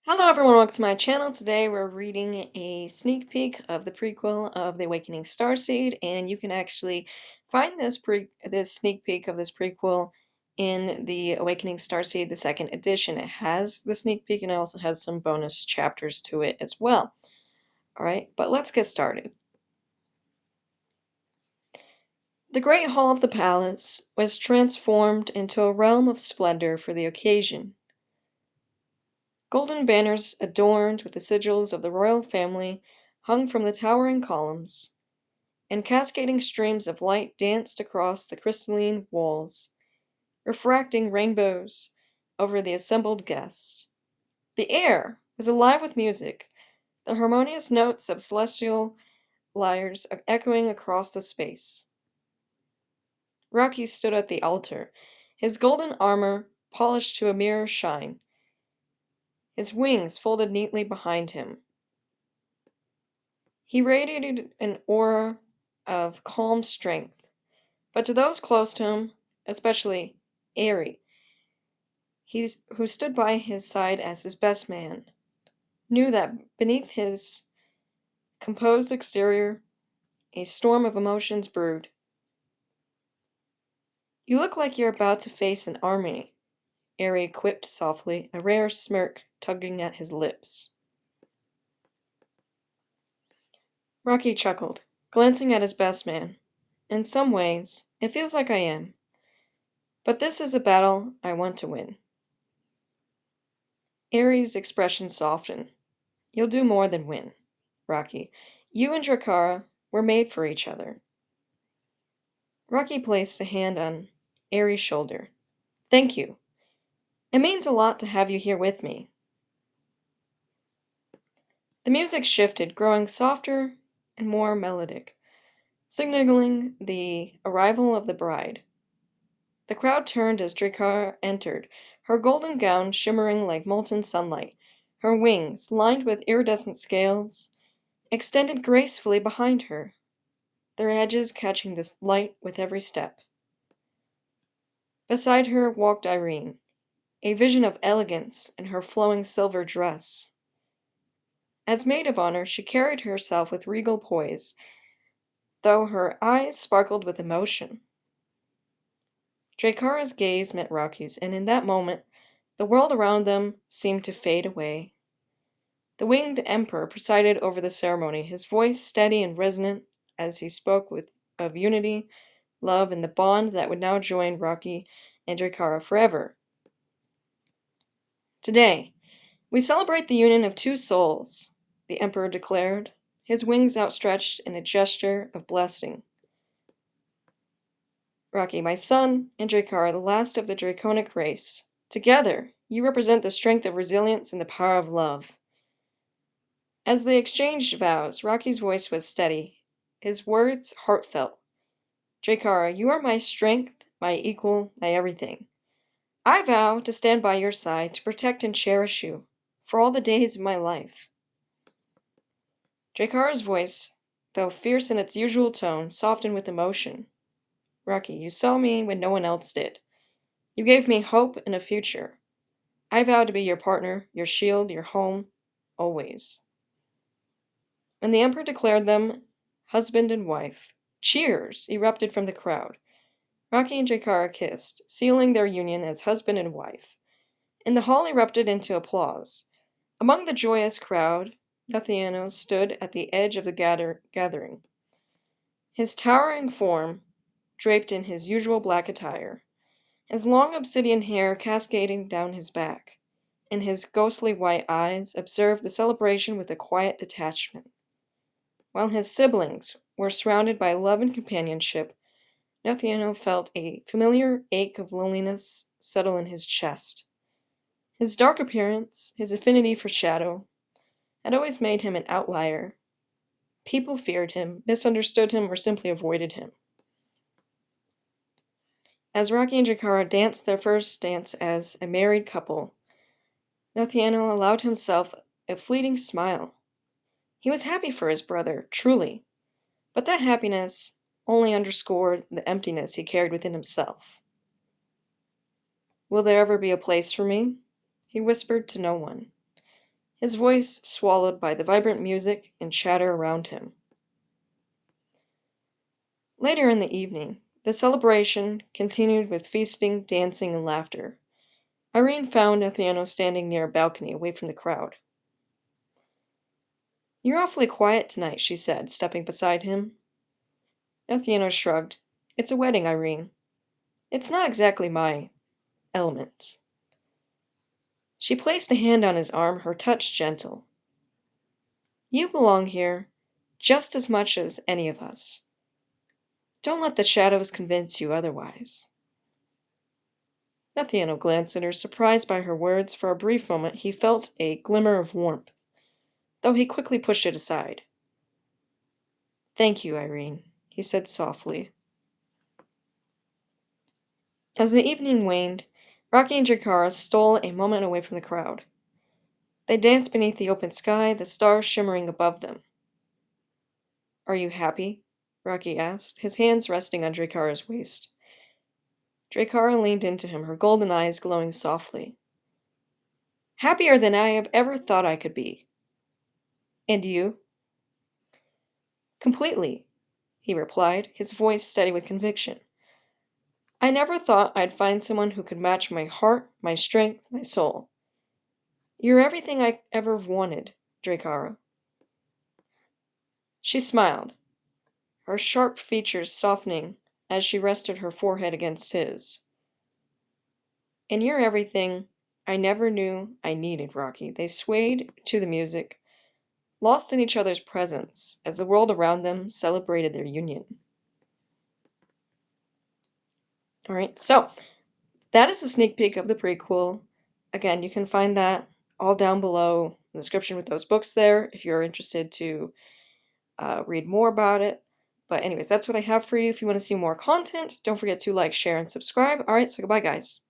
Hello everyone, welcome to my channel. Today we're reading a sneak peek of the prequel of The Awakening Starseed, and you can actually find this sneak peek of this prequel in The Awakening Starseed, the second edition. It has the sneak peek and it also has some bonus chapters to it as well. Alright, but let's get started. The great hall of the palace was transformed into a realm of splendor for the occasion. Golden banners adorned with the sigils of the royal family hung from the towering columns, and cascading streams of light danced across the crystalline walls, refracting rainbows over the assembled guests. The air was alive with music, the harmonious notes of celestial lyres echoing across the space. Rocky stood at the altar, his golden armor polished to a mirror shine, his wings folded neatly behind him. He radiated an aura of calm strength, but to those close to him, especially Aerie, who stood by his side as his best man, knew that beneath his composed exterior a storm of emotions brewed. "You look like you're about to face an army," Aerie quipped softly, a rare smirk tugging at his lips. Rocky chuckled, glancing at his best man. "In some ways, it feels like I am. But this is a battle I want to win." Aerie's expression softened. "You'll do more than win, Rocky. You and Drakara were made for each other." Rocky placed a hand on Aerie's shoulder. "Thank you. It means a lot to have you here with me." The music shifted, growing softer and more melodic, signaling the arrival of the bride. The crowd turned as Drakara entered, her golden gown shimmering like molten sunlight, her wings, lined with iridescent scales, extended gracefully behind her, their edges catching the light with every step. Beside her walked Irene, a vision of elegance in her flowing silver dress. As maid of honor, she carried herself with regal poise, though her eyes sparkled with emotion. Drakara's gaze met Rocky's, and in that moment the world around them seemed to fade away. The winged emperor presided over the ceremony, his voice steady and resonant as he spoke of unity, love, and the bond that would now join Rocky and Drakara forever. "Today, we celebrate the union of two souls," the emperor declared, his wings outstretched in a gesture of blessing. "Rocky, my son, and Drakara, the last of the draconic race. Together, you represent the strength of resilience and the power of love." As they exchanged vows, Rocky's voice was steady, his words heartfelt. "Drakara, you are my strength, my equal, my everything. I vow to stand by your side, to protect and cherish you, for all the days of my life." Drakara's voice, though fierce in its usual tone, softened with emotion. "Rocky, you saw me when no one else did. You gave me hope and a future. I vow to be your partner, your shield, your home, always." When the emperor declared them husband and wife, cheers erupted from the crowd. Rocky and Drakara kissed, sealing their union as husband and wife, and the hall erupted into applause. Among the joyous crowd, Nathiano stood at the edge of the gathering, his towering form draped in his usual black attire, his long obsidian hair cascading down his back, and his ghostly white eyes observed the celebration with a quiet detachment. While his siblings were surrounded by love and companionship, Nathiano felt a familiar ache of loneliness settle in his chest. His dark appearance, his affinity for shadow, had always made him an outlier. People feared him, misunderstood him, or simply avoided him. As Rocky and Drakara danced their first dance as a married couple, Nathiano allowed himself a fleeting smile. He was happy for his brother, truly, but that happiness only underscored the emptiness he carried within himself. "Will there ever be a place for me?" he whispered to no one. his voice swallowed by the vibrant music and chatter around him. Later in the evening, the celebration continued with feasting, dancing, and laughter. Irene found Nathaniel standing near a balcony away from the crowd. "You're awfully quiet tonight," she said, stepping beside him. Nathaniel shrugged. "It's a wedding, Irene. It's not exactly my element." She placed a hand on his arm, her touch gentle. "You belong here just as much as any of us. Don't let the shadows convince you otherwise." Nathaniel glanced at her, surprised by her words. For a brief moment he felt a glimmer of warmth, though he quickly pushed it aside. "Thank you, Irene," he said softly. As the evening waned, Rocky and Jakara stole a moment away from the crowd. They danced beneath the open sky, the stars shimmering above them. "Are you happy?" Rocky asked, his hands resting on Drakara's waist. Drakara leaned into him, her golden eyes glowing softly. "Happier than I have ever thought I could be." "And you?" "Completely," he replied, his voice steady with conviction. "I never thought I'd find someone who could match my heart, my strength, my soul. You're everything I ever wanted, Drakara." She smiled, her sharp features softening as she rested her forehead against his. "And you're everything I never knew I needed, Rocky." They swayed to the music, lost in each other's presence as the world around them celebrated their union. All right, so that is a sneak peek of the prequel. Again, you can find that all down below in the description with those books there if you're interested to read more about it. But anyways, that's what I have for you. If you want to see more content, don't forget to like, share, and subscribe. All right, so goodbye, guys.